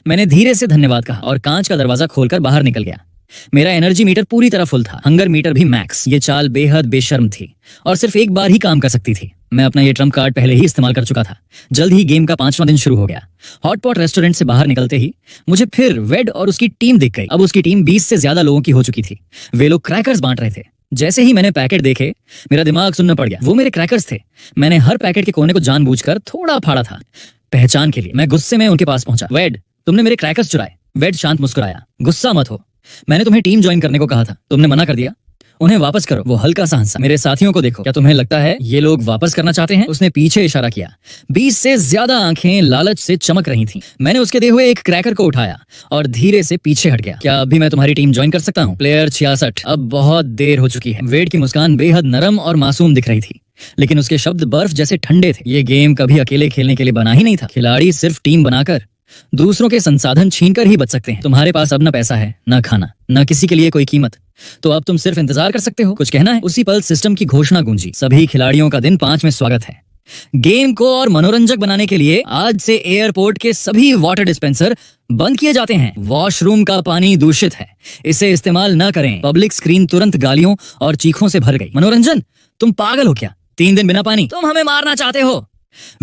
मैंने धीरे से धन्यवाद कहा और कांच का दरवाजा खोलकर बाहर निकल गया। मेरा एनर्जी मीटर पूरी तरह फुल था, हंगर मीटर भी मैक्स। ये चाल बेहद बेशर्म थी और सिर्फ एक बार ही काम कर सकती थी। मैं अपना ये ट्रम्प कार्ड पहले ही इस्तेमाल कर चुका था। जल्द ही गेम का 5वां दिन शुरू हो गया। हॉटपॉट रेस्टोरेंट से बाहर निकलते ही मुझे फिर वेड और उसकी टीम दिख गई। अब उसकी टीम 20 से ज्यादा लोगों की हो चुकी थी। वे लोग क्रैकर्स बांट रहे थे। जैसे ही मैंने पैकेट देखे मेरा दिमाग सुन्न पड़ गया। वो मेरे क्रैकर्स थे। मैंने हर पैकेट के कोने को जानबूझकर थोड़ा फाड़ा था, पहचान के लिए। मैं गुस्से में उनके पास पहुंचा। वेड, तुमने मेरे क्रैकर्स चुराए। वेड शांत मुस्कुराया। गुस्सा मत हो, मैंने तुम्हें टीम ज्वाइन करने को कहा था, तुमने मना कर दिया। उन्हें वापस करो। वो हल्का सा हंसा। मेरे साथियों को देखो, क्या तुम्हें लगता है ये लोग वापस करना चाहते हैं? उसने पीछे इशारा किया। 20 से ज्यादा आंखें लालच से चमक रही थीं। मैंने उसके दिए हुए एक क्रैकर को उठाया और धीरे से पीछे हट गया। क्या अभी मैं तुम्हारी टीम ज्वाइन कर सकता हूँ? प्लेयर 66। अब बहुत देर हो चुकी है। वेड की मुस्कान बेहद नरम और मासूम दिख रही थी, लेकिन उसके शब्द बर्फ जैसे ठंडे थे। ये गेम कभी अकेले खेलने के लिए बना ही नहीं था। खिलाड़ी सिर्फ टीम बनाकर दूसरों के संसाधन छीनकर ही बच सकते हैं। तुम्हारे पास अब न पैसा है, न खाना, न किसी के लिए कोई कीमत, तो अब तुम सिर्फ इंतजार कर सकते हो। कुछ कहना है? उसी पल सिस्टम की घोषणा गूंजी। सभी खिलाड़ियों का दिन 5 में स्वागत है। गेम को और मनोरंजक बनाने के लिए आज से एयरपोर्ट के सभी वाटर डिस्पेंसर बंद किए जाते हैं। वॉशरूम का पानी दूषित है, इसे इस्तेमाल न करें। पब्लिक स्क्रीन तुरंत गालियों और चीखों से भर गई। मनोरंजन? तुम पागल हो क्या? 3 दिन बिना पानी? तुम हमें मारना चाहते हो?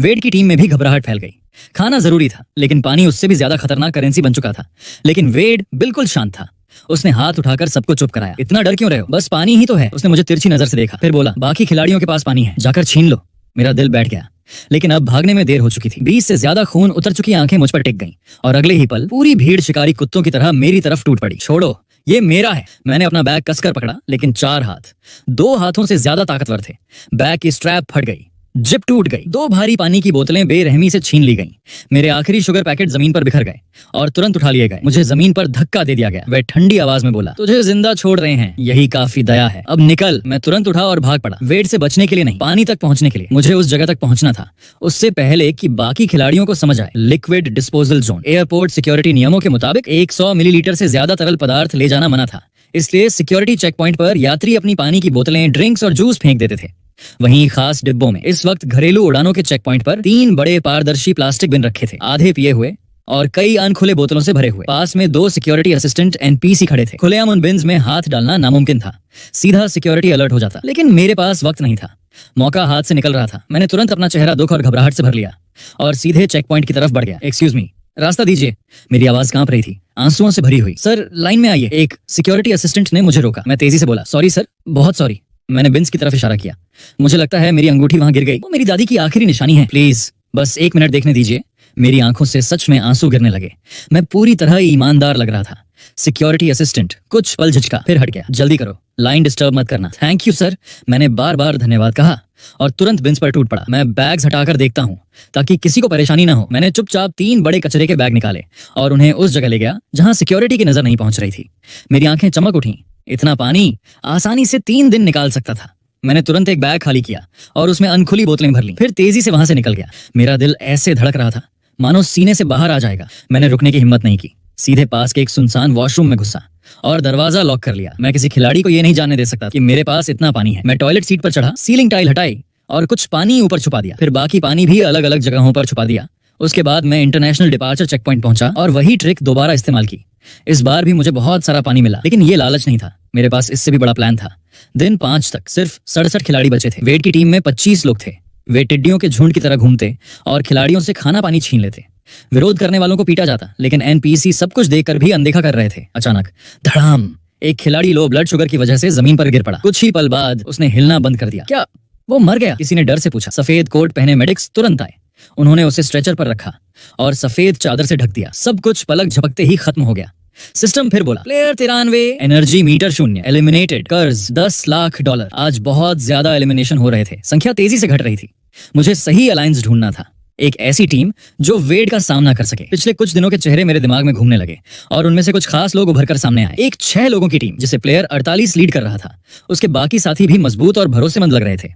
वेड की टीम में भी घबराहट फैल गई। खाना जरूरी था, लेकिन पानी उससे भी ज्यादा खतरनाक करेंसी बन चुका था। लेकिन वेड बिल्कुल शांत था। उसने हाथ उठाकर सबको चुप कराया। इतना डर क्यों रहे हो? बस पानी ही तो है। उसने मुझे तिरछी नजर से देखा, फिर बोला, बाकी खिलाड़ियों के पास पानी है, जाकर छीन लो। मेरा दिल बैठ गया, लेकिन अब भागने में देर हो चुकी थी। 20 से ज्यादा खून उतर चुकी आंखें मुझ पर टिक गईं और अगले ही पल पूरी भीड़ शिकारी कुत्तों की तरह मेरी तरफ टूट पड़ी। छोड़ो, ये मेरा है। मैंने अपना बैग कसकर पकड़ा, लेकिन 4 हाथ 2 हाथों से ज्यादा ताकतवर थे। बैग की स्ट्रैप फट गई, जिप टूट गई। 2 भारी पानी की बोतलें बेरहमी से छीन ली गईं। मेरे आखिरी शुगर पैकेट जमीन पर बिखर गए और तुरंत उठा लिए गए। मुझे जमीन पर धक्का दे दिया गया। वह ठंडी आवाज में बोला, तुझे जिंदा छोड़ रहे हैं, यही काफी दया है, अब निकल। मैं तुरंत उठा और भाग पड़ा। वेड से बचने के लिए नहीं, पानी तक पहुंचने के लिए। मुझे उस जगह तक पहुंचना था उससे पहले कि बाकी खिलाड़ियों को समझ आए। Liquid disposal zone. Airport security नियमों के मुताबिक 100 मिलीलीटर से ज्यादा तरल पदार्थ ले जाना मना था। इसलिए सिक्योरिटी चेक पॉइंट पर यात्री अपनी पानी की बोतलें, ड्रिंक्स और जूस फेंक देते थे। वहीं खास डिब्बों में इस वक्त घरेलू उड़ानों के चेक पॉइंट पर 3 बड़े पारदर्शी प्लास्टिक बिन रखे थे, आधे पिए हुए और कई अनखुले बोतलों से भरे हुए। पास में 2 सिक्योरिटी असिस्टेंट एनपीसी खड़े थे। खुलेआम उन बिन्स में हाथ डालना नामुमकिन था, सीधा सिक्योरिटी अलर्ट हो जाता। लेकिन मेरे पास वक्त नहीं था, मौका हाथ से निकल रहा था। मैंने तुरंत अपना चेहरा दुख और घबराहट से भर लिया और सीधे चेक पॉइंट की तरफ बढ़ गया। एक्सक्यूज मी, रास्ता दीजिए। मेरी आवाज कांप रही थी, आंसुओं से भरी हुई। सर, लाइन में आइए। एक सिक्योरिटी असिस्टेंट ने मुझे रोका। मैं तेजी से बोला, सॉरी सर, बहुत सॉरी। मैंने बिन्स की तरफ इशारा किया। मुझे लगता है मेरी अंगूठी वहां गिर गई। वो मेरी दादी की आखिरी निशानी है। प्लीज बस 1 मिनट देखने दीजिए। मेरी आंखों से सच में आंसू गिरने लगे। मैं पूरी तरह ईमानदार लग रहा था। सिक्योरिटी असिस्टेंट कुछ पल झिझका, फिर हट गया। जल्दी करो, लाइन डिस्टर्ब मत करना। Thank you sir. मैंने बार बार धन्यवाद कहा और तुरंत बिन्स पर टूट पड़ा। मैं बैग्स हटाकर देखता हूँ ताकि किसी को परेशानी ना हो। मैंने चुपचाप 3 बड़े कचरे के बैग निकाले और उन्हें उस जगह ले गया जहां सिक्योरिटी की नजर नहीं पहुंच रही थी। मेरी आंखें चमक उठी। इतना पानी आसानी से 3 दिन निकाल सकता था। मैंने तुरंत एक बैग खाली किया और उसमें अनखुली बोतलें भर ली, फिर तेजी से वहां से निकल गया। मेरा दिल ऐसे धड़क रहा था मानो सीने से बाहर आ जाएगा। मैंने रुकने की हिम्मत नहीं की। सीधे पास के एक सुनसान वॉशरूम में घुसा और दरवाजा लॉक कर लिया। मैं किसी खिलाड़ी को यह नहीं जानने दे सकता कि मेरे पास इतना पानी है। मैं टॉयलेट सीट पर चढ़ा, सीलिंग टाइल हटाई और कुछ पानी ऊपर छुपा दिया। फिर बाकी पानी भी अलग अलग जगहों पर छुपा दिया। उसके बाद मैं इंटरनेशनल डिपार्चर चेक पॉइंट पहुंचा और वही ट्रिक दोबारा इस्तेमाल की। इस बार भी मुझे बहुत सारा पानी मिला, लेकिन ये लालच नहीं था। मेरे पास इससे भी बड़ा प्लान था। दिन 5 तक सिर्फ 67 खिलाड़ी बचे थे। वेड की टीम में 25 लोग थे। वे टिड्डियों के झुंड की तरह घूमते और खिलाड़ियों से खाना पानी छीन लेते। विरोध करने वालों को पीटा जाता, लेकिन एनपीसी सब कुछ देखकर भी अनदेखा कर रहे थे। अचानक धड़ाम, एक खिलाड़ी लो ब्लड शुगर की वजह से जमीन पर गिर पड़ा। कुछ ही पल बाद उसने हिलना बंद कर दिया। क्या वो मर गया? किसी ने डर से पूछा। सफेद कोट पहने मेडिक्स तुरंत आए। उन्होंने उसे स्ट्रेचर पर रखा और सफेद चादर से ढक दिया। सब कुछ पलक झपकते ही खत्म हो गया। सिस्टम फिर बोला, प्लेयर 93, एनर्जी मीटर 0, एलिमिनेटेड, कर्ज $10 लाख। आज बहुत ज्यादा एलिमिनेशन हो रहे थे, संख्या तेजी से घट रही थी। मुझे सही अलायंस ढूंढना था, एक ऐसी टीम जो वेड का सामना कर सके। पिछले कुछ दिनों के चेहरे मेरे दिमाग में घूमने लगे और उनमें से कुछ खास लोग उभर कर सामने आए। एक 6 लोगों की टीम जिसे प्लेयर 48 लीड कर रहा था। उसके बाकी साथी भी मजबूत और भरोसेमंद लग रहे थे।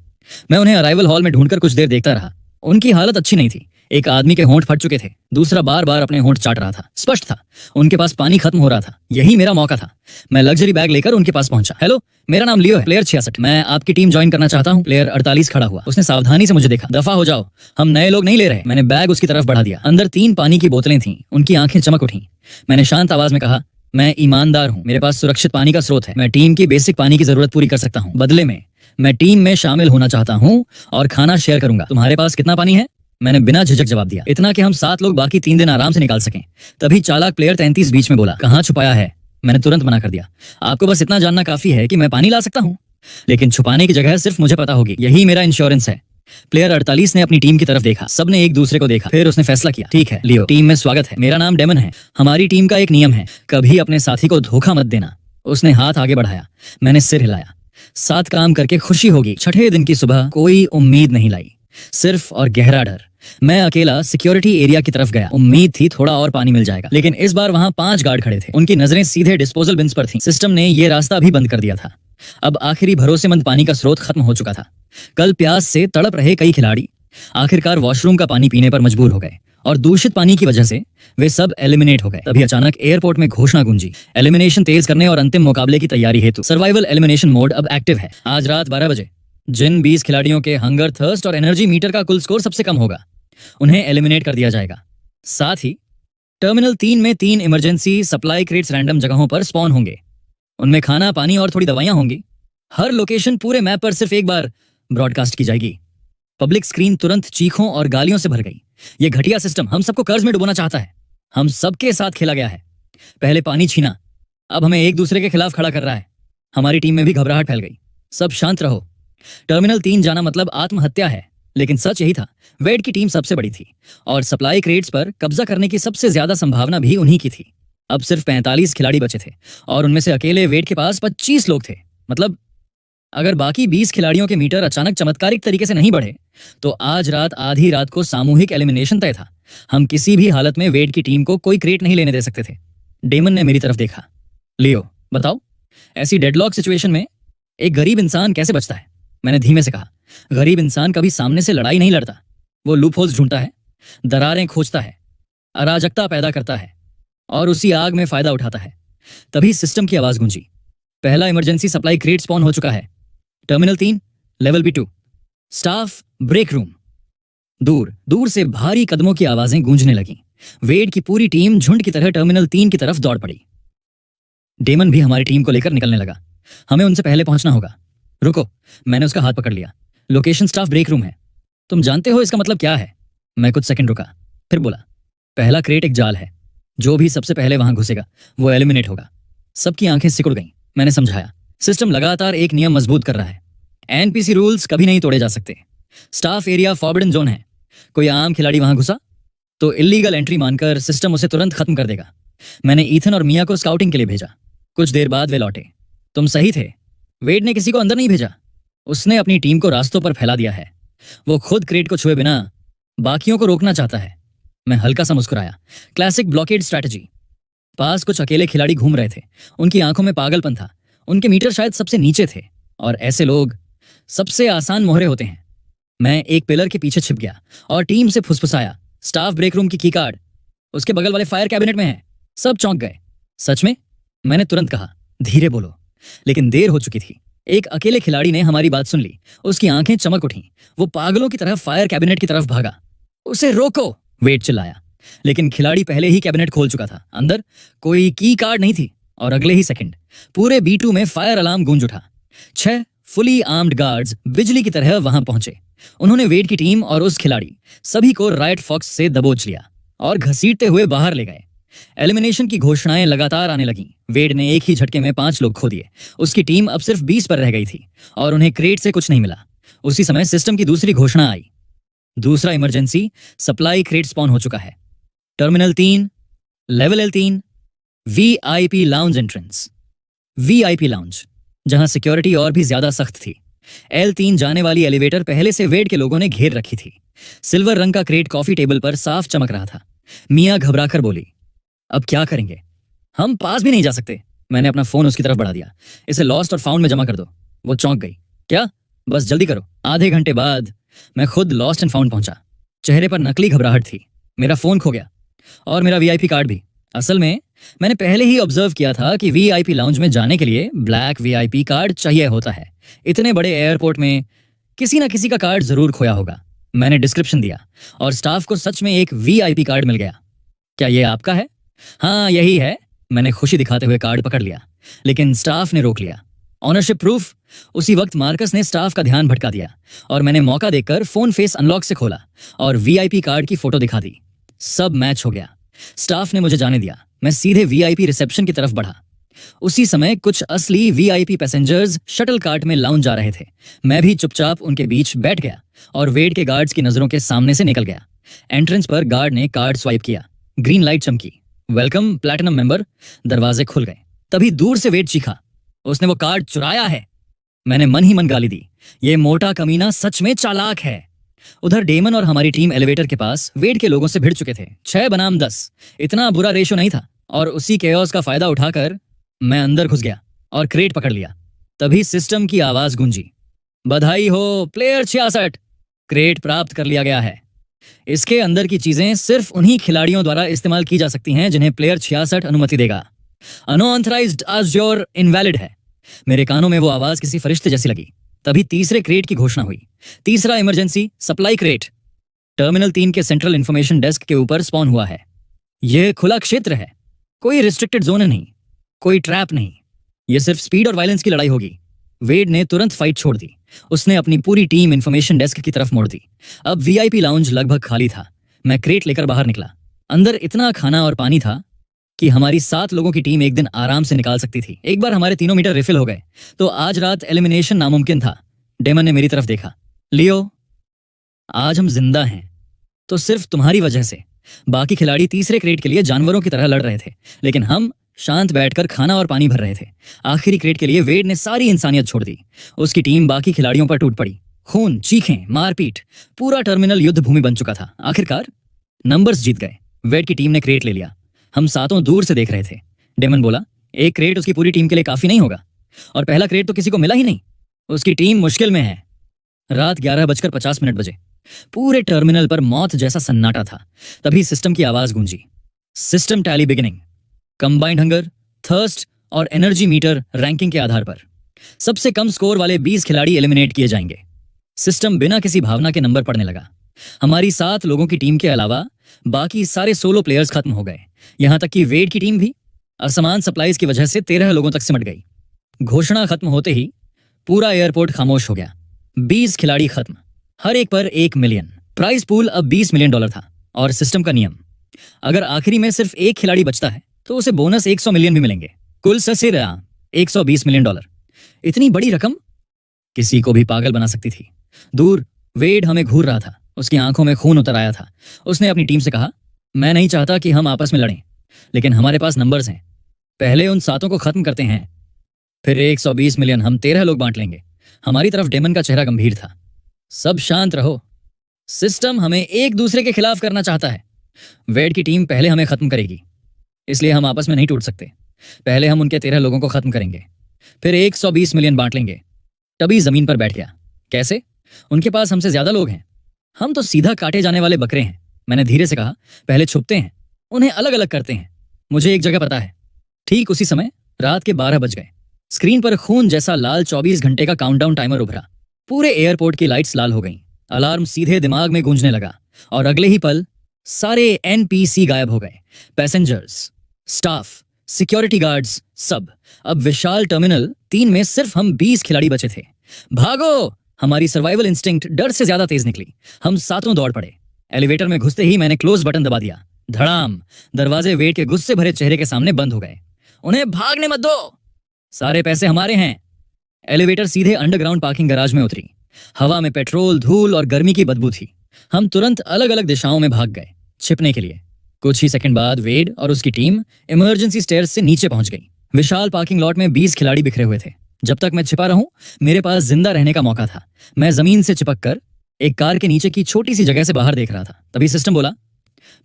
मैं उन्हें अराइवल हॉल में ढूंढकर कुछ देर देखता रहा। उनकी हालत अच्छी नहीं थी। एक आदमी के होंठ फट चुके थे, दूसरा बार बार अपने होंठ चाट रहा था। स्पष्ट था उनके पास पानी खत्म हो रहा था। यही मेरा मौका था। मैं लग्जरी बैग लेकर उनके पास पहुंचा। हेलो, मेरा नाम लियो है, प्लेयर 66। मैं आपकी टीम ज्वाइन करना चाहता हूँ। प्लेयर 48 खड़ा हुआ। उसने सावधानी से मुझे देखा। दफा हो जाओ, हम नए लोग नहीं ले रहे। मैंने बैग उसकी तरफ बढ़ा दिया। अंदर 3 पानी की बोतलें थीं। उनकी आंखें चमक उठी। मैंने शांत आवाज में कहा, मैं ईमानदार हूँ, मेरे पास सुरक्षित पानी का स्रोत है। मैं टीम की बेसिक पानी की जरूरत पूरी कर सकता हूँ। बदले में मैं टीम में शामिल होना चाहता हूँ और खाना शेयर करूंगा। तुम्हारे पास कितना पानी है? मैंने बिना झिझक जवाब दिया। इतना कि हम 7 लोग बाकी 3 दिन आराम से निकाल सकें। तभी चालाक प्लेयर 33 बीच में बोला, कहाँ छुपाया है? मैंने तुरंत मना कर दिया। आपको बस इतना जानना काफी है कि मैं पानी ला सकता हूँ, लेकिन छुपाने की जगह सिर्फ मुझे पता होगी। यही मेरा इंश्योरेंस है। प्लेयर 48 ने अपनी टीम की तरफ देखा। सबने एक दूसरे को देखा। फिर उसने फैसला किया, ठीक है लियो, टीम में स्वागत है। मेरा नाम डेमन है। हमारी टीम का एक नियम है, कभी अपने साथी को धोखा मत देना। उसने हाथ आगे बढ़ाया। मैंने सिर हिलाया। 7 काम करके खुशी होगी। छठे दिन की सुबह कोई उम्मीद नहीं लाई, सिर्फ और गहरा डर। मैं अकेला सिक्योरिटी एरिया की तरफ गया। उम्मीद थी थोड़ा और पानी मिल जाएगा, लेकिन इस बार वहां 5 गार्ड खड़े थे। उनकी नजरें सीधे डिस्पोजल बिन्स पर थीं। सिस्टम ने ये रास्ता भी बंद कर दिया था। अब आखिरी भरोसेमंद पानी का स्रोत खत्म हो चुका था। कल प्यास से तड़प रहे कई खिलाड़ी आखिरकार वॉशरूम का पानी पीने पर मजबूर हो गए, और दूषित पानी की वजह से वे सब एलिमिनेट हो गए। तभी अचानक एयरपोर्ट में घोषणा गूंजी, एलिमिनेशन तेज करने और अंतिम मुकाबले की तैयारी हेतु सर्वाइवल एलिमिनेशन मोड अब एक्टिव है। आज रात 12 बजे जिन 20 खिलाड़ियों के हंगर, थर्स्ट और एनर्जी मीटर का कुल स्कोर सबसे कम होगा, उन्हें एलिमिनेट कर दिया जाएगा। साथ ही टर्मिनल 3 में 3 इमरजेंसी सप्लाई क्रेट्स रैंडम जगहों पर स्पॉन होंगे। उनमें खाना, पानी और थोड़ी दवाइयां होंगी। हर लोकेशन पूरे मैप पर सिर्फ एक बार ब्रॉडकास्ट की जाएगी। पब्लिक स्क्रीन तुरंत चीखों और गालियों से भर गई। यह घटिया सिस्टम हम सबको कर्ज में डुबोना चाहता है। हम सबके साथ खेला गया है। पहले पानी छीना, अब हमें एक दूसरे के खिलाफ खड़ा कर रहा है। हमारी टीम में भी घबराहट फैल गई। सब शांत रहो। टर्मिनल 3 जाना मतलब आत्महत्या है, लेकिन सच यही था। वेड की टीम सबसे बड़ी थी और सप्लाई क्रेट्स पर कब्जा करने की सबसे ज्यादा संभावना भी उन्हीं की थी। अब सिर्फ 45 खिलाड़ी बचे थे और उनमें से अकेले वेड के पास 25 लोग थे। मतलब अगर बाकी 20 खिलाड़ियों के मीटर अचानक चमत्कारिक तरीके से नहीं बढ़े तो आज रात आधी रात को सामूहिक एलिमिनेशन तय था। हम किसी भी हालत में वेड की टीम को कोई क्रेट नहीं लेने दे सकते थे। डेमन ने मेरी तरफ देखा। लियो, बताओ, ऐसी डेडलॉक सिचुएशन में एक गरीब इंसान कैसे बचता है? मैंने धीमे से कहा, गरीब इंसान कभी सामने से लड़ाई नहीं लड़ता। वो लूपहोल्स ढूंढता है, दरारें खोजता है, अराजकता पैदा करता है और उसी आग में फायदा उठाता है। तभी सिस्टम की आवाज गूंजी, पहला इमरजेंसी सप्लाई क्रेट स्पॉन हो चुका है। Terminal 3, level B2, staff break room. दूर दूर से भारी कदमों की आवाजें गूंजने लगीं। वेड की पूरी टीम झुंड की तरह टर्मिनल 3 की तरफ दौड़ पड़ी। डेमन भी हमारी टीम को लेकर निकलने लगा। हमें उनसे पहले पहुंचना होगा। रुको, मैंने उसका हाथ पकड़ लिया। लोकेशन स्टाफ ब्रेक रूम है। तुम जानते हो इसका मतलब क्या है? मैं कुछ सेकंड रुका, फिर बोला, पहला क्रेट एक जाल है। जो भी सबसे पहले वहां घुसेगा वो एलिमिनेट होगा। सबकी आंखें सिकुड़ गईं। मैंने समझाया, सिस्टम लगातार एक नियम मजबूत कर रहा है। एनपीसी रूल्स कभी नहीं तोड़े जा सकते। स्टाफ एरिया फॉरबिडन जोन है। कोई आम खिलाड़ी वहां घुसा तो इल्लीगल एंट्री मानकर सिस्टम उसे तुरंत खत्म कर देगा। मैंने ईथन और मिया को स्काउटिंग के लिए भेजा। कुछ देर बाद वे लौटे। तुम सही थे, वेड ने किसी को अंदर नहीं भेजा। उसने अपनी टीम को रास्तों पर फैला दिया है। वो खुद क्रेट को छुए बिना बाकियों को रोकना चाहता है। मैं हल्का सा मुस्कुराया। Classic blockade strategy. पास कुछ अकेले खिलाड़ी घूम रहे थे। उनकी आंखों में पागलपन था। उनके मीटर शायद सबसे नीचे थे और ऐसे लोग सबसे आसान मोहरे होते हैं। मैं एक पिलर के पीछे छिप गया और टीम से फुसफुसाया, स्टाफ ब्रेक रूम की की कार्ड उसके बगल वाले फायर कैबिनेट में है। सब चौंक गए। सच में? मैंने तुरंत कहा, धीरे बोलो। लेकिन देर हो चुकी थी। एक अकेले खिलाड़ी ने हमारी बात सुन ली। उसकी आंखें चमक उठीं। वो पागलों की तरह फायर कैबिनेट की तरफ भागा। उसे रोको, वेड चिल्लाया। लेकिन खिलाड़ी पहले ही कैबिनेट खोल चुका था। अंदर कोई की कार्ड नहीं थी और अगले ही सेकंड पूरे B2 में फायर अलार्म गूंज उठा। 6 फुली आर्म्ड गार्ड्स बिजली की तरह वहां पहुंचे। उन्होंने वेड की टीम और उस खिलाड़ी सभी को राइट फॉक्स से दबोच लिया और घसीटते हुए बाहर ले गए। एलिमिनेशन की घोषणाएं लगातार आने लगीं। वेड ने एक ही झटके में 5 लोग खो दिए। उसकी टीम अब सिर्फ 20 पर रह गई थी और उन्हें क्रेट से कुछ नहीं मिला। उसी समय सिस्टम की दूसरी घोषणा आई, दूसरा इमरजेंसी सप्लाई क्रेट स्पॉन हो चुका है। Terminal 3, level L3, VIP lounge entrance. VIP lounge, जहां सिक्योरिटी और भी ज्यादा सख्त थी। L3 जाने वाली एलिवेटर पहले से वेड के लोगों ने घेर रखी थी। सिल्वर रंग का क्रेट कॉफी टेबल पर साफ चमक रहा था। मिया घबराकर बोली, अब क्या करेंगे? हम पास भी नहीं जा सकते। मैंने अपना फोन उसकी तरफ बढ़ा दिया। इसे लॉस्ट और फाउंड में जमा कर दो। वो चौंक गई। क्या? बस जल्दी करो। आधे घंटे बाद मैं खुद लॉस्ट एंड फाउंड पहुंचा। चेहरे पर नकली घबराहट थी। मेरा फोन खो गया और मेरा वीआईपी कार्ड भी। असल में मैंने पहले ही ऑब्जर्व किया था कि वीआईपी लाउंज में जाने के लिए ब्लैक वीआईपी कार्ड चाहिए होता है। इतने बड़े एयरपोर्ट में किसी ना किसी का कार्ड जरूर खोया होगा। मैंने डिस्क्रिप्शन दिया और स्टाफ को सच में एक वीआईपी कार्ड मिल गया। क्या ये आपका है? हाँ यही है। मैंने खुशी दिखाते हुए कार्ड पकड़ लिया, लेकिन स्टाफ ने रोक लिया। Ownership proof? उसी वक्त मार्कस ने स्टाफ का ध्यान भटका दिया और मैंने मौका देखकर फोन फेस अनलॉक से खोला और वीआईपी कार्ड की फोटो दिखा दी। सब मैच हो गया। स्टाफ ने मुझे जाने दिया। मैं सीधे वीआईपी रिसेप्शन की तरफ बढ़ा। उसी समय कुछ असली वीआईपी पैसेंजर्स शटल कार्ट में लाउंज जा रहे थे। मैं भी चुपचाप उनके बीच बैठ गया और वेट के गार्ड्स की नजरों के सामने से निकल गया। एंट्रेंस पर गार्ड ने कार्ड स्वाइप किया। ग्रीन लाइट चमकी। Welcome platinum member. दरवाजे खुल गए। तभी दूर से वेट चीखा, उसने वो कार्ड चुराया है। मैंने मन ही मन गाली दी। ये मोटा कमीना सच में चालाक है। उधर डेमन और हमारी टीम एलिवेटर के पास वेट के लोगों से भिड़ चुके थे। 6 बनाम 10। इतना बुरा रेशो नहीं था और उसी केओस का फायदा उठाकर मैं अंदर घुस गया और क्रेट पकड़ लिया। तभी सिस्टम की आवाज गूंजी, बधाई हो प्लेयर 66, क्रेट प्राप्त कर लिया गया है। इसके अंदर की चीजें सिर्फ उन्हीं खिलाड़ियों द्वारा इस्तेमाल की जा सकती हैं जिन्हें प्लेयर 66 अनुमति देगा। अनऑथराइज्ड अज़्योर इनवैलिड है। मेरे कानों में वो आवाज किसी फरिश्ते जैसी लगी। तभी तीसरे क्रेट की घोषणा हुई। तीसरा इमरजेंसी सप्लाई क्रेट टर्मिनल 3 के सेंट्रल इंफॉर्मेशन डेस्क के ऊपर स्पॉन हुआ है। यह खुला क्षेत्र है, कोई रिस्ट्रिक्टेड जोन नहीं, कोई ट्रैप नहीं। यह सिर्फ स्पीड और वायलेंस की लड़ाई होगी। वेड ने तुरंत फाइट छोड़ दी। उसने अपनी पूरी टीम इंफॉर्मेशन डेस्क की तरफ मोड़ दी। अब वीआईपी लाउंज लगभग खाली था। मैं क्रेट लेकर बाहर निकला। अंदर इतना खाना और पानी था कि हमारी 7 लोगों की टीम एक दिन आराम से निकाल सकती थी। एक बार हमारे 3 मीटर रिफिल हो गए तो आज रात एलिमिनेशन नामुमकिन था। डेमन ने मेरी तरफ देखा। लियो, आज हम जिंदा हैं तो सिर्फ तुम्हारी वजह से। बाकी खिलाड़ी तीसरे क्रेट के लिए जानवरों की तरह लड़ रहे थे, लेकिन हम शांत बैठकर खाना और पानी भर रहे थे। आखिरी क्रेट के लिए वेड ने सारी इंसानियत छोड़ दी। उसकी टीम बाकी खिलाड़ियों पर टूट पड़ी। खून, चीखें, मारपीट, पूरा टर्मिनल युद्ध भूमि बन चुका था। आखिरकार नंबर्स जीत गए। वेड की टीम ने क्रेट ले लिया। हम सातों दूर से देख रहे थे। डेमन बोला, एक क्रेट उसकी पूरी टीम के लिए काफी नहीं होगा, और पहला क्रेट तो किसी को मिला ही नहीं। उसकी टीम मुश्किल में है। रात 11:50 बजे। पूरे टर्मिनल पर मौत जैसा सन्नाटा था। तभी सिस्टम की आवाज गूंजी, system tally beginning. Combined hunger, thirst और एनर्जी मीटर रैंकिंग के आधार पर सबसे कम स्कोर वाले 20 खिलाड़ी एलिमिनेट किए जाएंगे। सिस्टम बिना किसी भावना के नंबर पढ़ने लगा। हमारी 7 लोगों की टीम के अलावा बाकी सारे सोलो प्लेयर्स खत्म हो गए। यहां तक कि वेड की टीम भी असमान सप्लाईज की वजह से 13 लोगों तक सिमट गई। घोषणा खत्म होते ही पूरा एयरपोर्ट खामोश हो गया। 20 खिलाड़ी खत्म, हर एक पर 1 मिलियन। प्राइस पूल अब $20 मिलियन था। और सिस्टम का नियम, अगर आखिरी में सिर्फ एक खिलाड़ी बचता है तो उसे बोनस 100 मिलियन भी मिलेंगे। कुल ससेरा $120 मिलियन। इतनी बड़ी रकम किसी को भी पागल बना सकती थी। दूर वेड हमें घूर रहा था। उसकी आंखों में खून उतर आया था। उसने अपनी टीम से कहा, मैं नहीं चाहता कि हम आपस में लड़ें, लेकिन हमारे पास नंबर्स हैं। पहले उन 7 को खत्म करते हैं, फिर 120 मिलियन हम 13 लोग बांट लेंगे। हमारी तरफ डेमन का चेहरा गंभीर था। सब शांत रहो, सिस्टम हमें एक दूसरे के खिलाफ करना चाहता है। वेड की टीम पहले हमें खत्म करेगी, इसलिए हम आपस में नहीं टूट सकते। पहले हम उनके 13 लोगों को खत्म करेंगे, फिर 120 मिलियन बांट लेंगे। तभी जमीन पर बैठ गया। कैसे? उनके पास हमसे ज्यादा लोग हैं, हम तो सीधा काटे जाने वाले बकरे हैं। मैंने धीरे से कहा, पहले छुपते हैं, उन्हें अलग अलग करते हैं। मुझे एक जगह पता है। ठीक उसी समय रात के 12 बज गए। स्क्रीन पर खून जैसा लाल 24 घंटे का काउंटडाउन टाइमर उभरा। पूरे एयरपोर्ट की लाइट्स लाल हो गईं। अलार्म सीधे दिमाग में गूंजने लगा और अगले ही पल सारे एनपीसी गायब हो गए। पैसेंजर्स, स्टाफ, सिक्योरिटी गार्ड्स, सब। अब विशाल टर्मिनल 3 में सिर्फ हम 20 खिलाड़ी बचे थे। भागो! हमारी सर्वाइवल इंस्टिंक्ट डर से ज्यादा तेज निकली। हम सातों दौड़ पड़े। एलिवेटर में घुसते ही मैंने क्लोज बटन दबा दिया। धड़ाम! दरवाजे वेट के गुस्से भरे चेहरे के सामने बंद हो गए। उन्हें भागने मत दो, सारे पैसे हमारे हैं। एलिवेटर सीधे अंडरग्राउंड पार्किंग गैराज में उतरी। हवा में पेट्रोल, धूल और गर्मी की बदबू थी। हम तुरंत अलग अलग दिशाओं में भाग गए, छिपने के लिए। कुछ ही सेकंड बाद वेड और उसकी टीम इमरजेंसी स्टेयर्स से नीचे पहुंच गई। विशाल पार्किंग लॉट में 20 खिलाड़ी बिखरे हुए थे। जब तक मैं छिपा रहूं, मेरे पास जिंदा रहने का मौका था। मैं जमीन से चिपक कर एक कार के नीचे की छोटी सी जगह से बाहर देख रहा था। तभी सिस्टम बोला,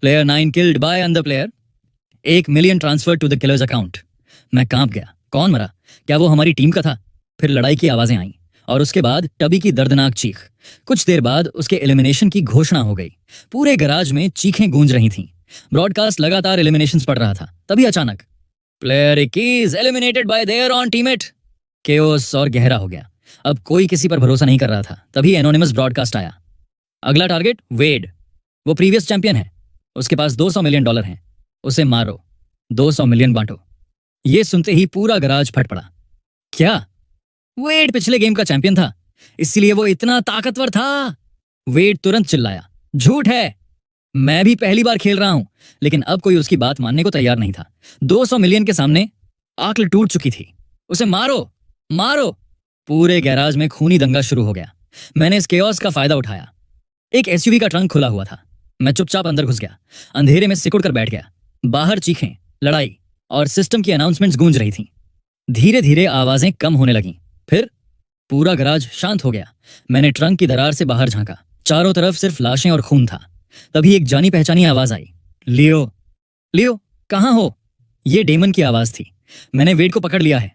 player 9 killed by another player, 1 million transfer to the killer's account. मैं कांप गया। कौन मरा? क्या वो हमारी टीम का था? फिर लड़ाई की आवाजें आईं और उसके बाद टबी की दर्दनाक चीख। कुछ देर बाद उसके एलिमिनेशन की घोषणा हो गई। पूरे गैराज में चीखें गूंज रही थीं। ब्रॉडकास्ट लगातार एलिमिनेशंस पढ़ रहा था। तभी अचानक player 21 eliminated bye there on teammate. Chaos और गहरा हो गया। अब कोई किसी पर भरोसा नहीं कर रहा था। तभी एनोनिमस ब्रॉडकास्ट आया। अगला टारगेट वेड। वो प्रीवियस चैंपियन है। उसके पास $200 मिलियन हैं। उसे मारो, 200 मिलियन बांटो। ये सुनते ही पूरा गराज फट पड़ा। क्या? वेड पिछले गेम का चैंपियन था, इसलिए वो इतना ताकतवर था? वेड तुरंत चिल्लाया, झूठ है, मैं भी पहली बार खेल रहा हूं। लेकिन अब कोई उसकी बात मानने को तैयार नहीं था। 200 मिलियन के सामने आंख टूट चुकी थी। उसे मारो, मारो। पूरे गैराज में खूनी दंगा शुरू हो गया। मैंने इस केओस का फायदा उठाया। एक एसयूवी का ट्रंक खुला हुआ था। मैं चुपचाप अंदर घुस गया। अंधेरे में सिकुड़ कर बैठ गया। बाहर चीखें, लड़ाई और सिस्टम की अनाउंसमेंट्स गूंज रही थीं। धीरे धीरे आवाजें कम होने लगीं। फिर पूरा गराज शांत हो गया। मैंने ट्रंक की दरार से बाहर झांका। चारों तरफ सिर्फ लाशें और खून था। तभी एक जानी पहचानी आवाज आई, लियो, लियो, कहाँ हो? ये डेमन की आवाज थी। मैंने वेड को पकड़ लिया है,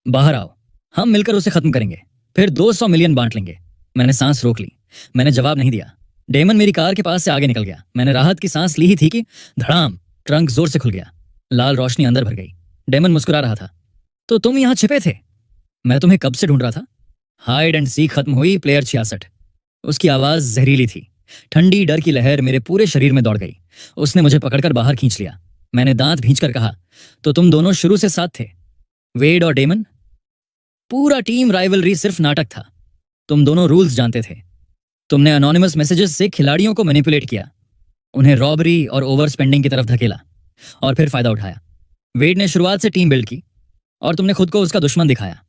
बाहर आओ, हम मिलकर उसे खत्म करेंगे, फिर 200 मिलियन बांट लेंगे। मैंने सांस रोक ली। मैंने जवाब नहीं दिया। डेमन मेरी कार के पास से आगे निकल गया। मैंने राहत की सांस ली ही थी कि धड़ाम, ट्रंक जोर से खुल गया। लाल रोशनी अंदर भर गई। डेमन मुस्कुरा रहा था। तो तुम यहां छिपे थे? मैं तुम्हें कब से ढूंढ रहा था। हाइड एंड सीक खत्म हुई प्लेयर 66। उसकी आवाज जहरीली थी। ठंडी डर की लहर मेरे पूरे शरीर में दौड़ गई। उसने मुझे पकड़कर बाहर खींच लिया। मैंने दांत भींचकर कहा, तो तुम दोनों शुरू से साथ थे, वेड और डेमन? पूरा टीम राइवलरी सिर्फ नाटक था। तुम दोनों रूल्स जानते थे। तुमने अनोनिमस मैसेजेस से खिलाड़ियों को मैनिपुलेट किया, उन्हें रॉबरी और ओवर स्पेंडिंग की तरफ धकेला और फिर फायदा उठाया। वेड ने शुरुआत से टीम बिल्ड की और तुमने खुद को उसका दुश्मन दिखाया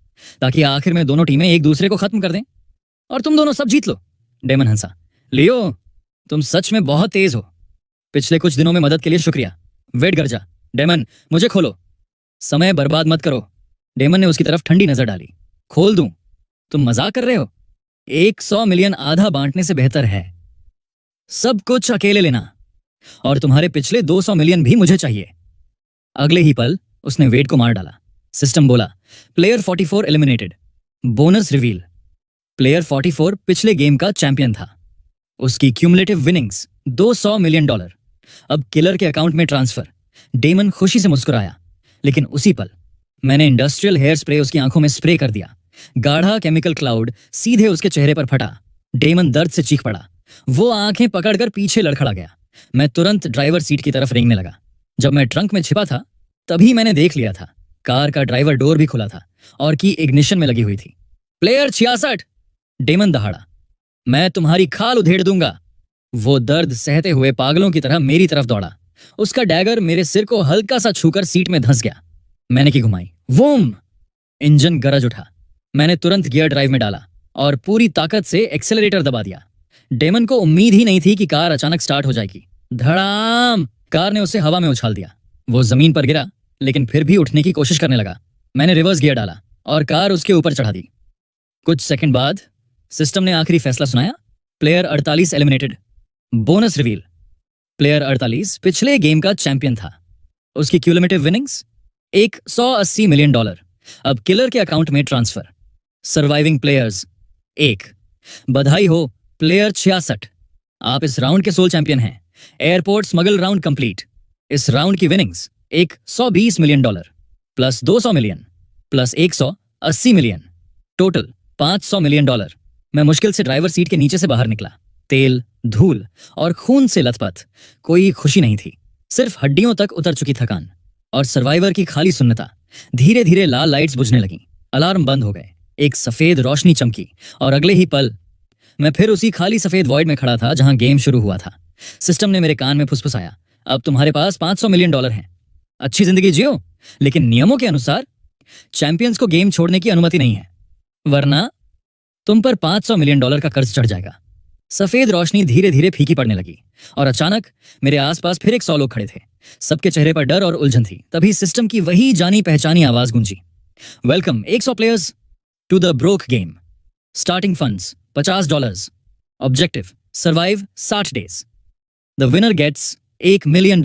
ताकि आखिर में दोनों टीमें एक दूसरे को खत्म कर दें और तुम दोनों सब जीत लो। डेमन हंसा। लियो, तुम सच में बहुत तेज हो। पिछले कुछ दिनों में मदद के लिए शुक्रिया। वेड गरजा, डेमन मुझे खोलो। समय बर्बाद मत करो। डेमन ने उसकी तरफ ठंडी नजर डाली। खोल दूं? तुम मजाक कर रहे हो? 100 मिलियन आधा बांटने से बेहतर है। सब कुछ अकेले लेना, और तुम्हारे पिछले 200 मिलियन भी मुझे चाहिए। अगले ही पल उसने वेड को मार डाला। सिस्टम बोला, player 44 eliminated. Bonus reveal, player 44 पिछले गेम का चैंपियन था। उसकी क्यूमुलेटिव विनिंग्स $200 मिलियन। अब किलर के अकाउंट में ट्रांसफर। डेमन खुशी से मुस्कुराया, लेकिन उसी पल मैंने इंडस्ट्रियल हेयर स्प्रे उसकी आंखों में स्प्रे कर दिया। गाढ़ा केमिकल क्लाउड सीधे उसके चेहरे पर फटा। डेमन दर्द से चीख पड़ा। वो आंखें पकड़कर पीछे लड़खड़ा गया। मैं तुरंत ड्राइवर सीट की तरफ रेंगने लगा। जब मैं ट्रंक में छिपा था तभी मैंने देख लिया था, कार का ड्राइवर डोर भी खुला था और की इग्निशन में लगी हुई थी। प्लेयर 66, डेमन दहाड़ा, मैं तुम्हारी खाल उधेड़ दूंगा। वो दर्द सहते हुए पागलों की तरह मेरी तरफ दौड़ा। उसका डैगर मेरे सिर को हल्का सा छूकर सीट में धंस गया। मैंने की घुमाई, वूम, इंजन गरज उठा। मैंने तुरंत गियर ड्राइव में डाला और पूरी ताकत से एक्सेलरेटर दबा दिया। डेमन को उम्मीद ही नहीं थी कि कार अचानक स्टार्ट हो जाएगी। धड़ाम, कार ने उसे हवा में उछाल दिया। वो जमीन पर गिरा, लेकिन फिर भी उठने की कोशिश करने लगा। मैंने रिवर्स गियर डाला और कार उसके ऊपर चढ़ा दी। कुछ सेकंड बाद सिस्टम ने आखिरी फैसला सुनाया, player 48 eliminated. Bonus reveal, player 48 पिछले गेम का चैंपियन था। उसकी क्यूमुलेटिव विनिंग्स $180 मिलियन। अब किलर के अकाउंट में ट्रांसफर। Surviving players 1। बधाई हो प्लेयर 66, आप इस राउंड के सोल चैंपियन हैं। Airport smuggle round complete. इस राउंड की winnings $120 million plus 200 million plus 180 million, total $500 million. मैं मुश्किल से ड्राइवर सीट के नीचे से बाहर निकला। तेल, धूल और खून से लथपथ। कोई खुशी नहीं थी, सिर्फ हड्डियों तक उतर चुकी थकान और सर्वाइवर की खाली सुन्नता। धीरे धीरे लाल लाइट्स बुझने लगीं। अलार्म बंद हो गए। एक सफेद रोशनी चमकी और अगले ही पल मैं फिर उसी खाली सफेद वॉइड में खड़ा था जहां गेम शुरू हुआ था। सिस्टम ने मेरे कान में फुसफुसाया, अब तुम्हारे पास $500 मिलियन हैं। अच्छी जिंदगी जियो, लेकिन नियमों के अनुसार चैंपियंस को गेम छोड़ने की अनुमति नहीं है, वरना तुम पर $500 मिलियन का कर्ज चढ़ जाएगा। सफेद रोशनी धीरे धीरे फीकी पड़ने लगी और अचानक मेरे आसपास फिर 100 लोग खड़े थे। सबके चेहरे पर डर और उलझन थी। तभी सिस्टम की वही जानी पहचानी आवाज गूंजी, welcome 100 players to the broke game. Starting funds $50। Objective survive 60 days. The winner gets $1 million.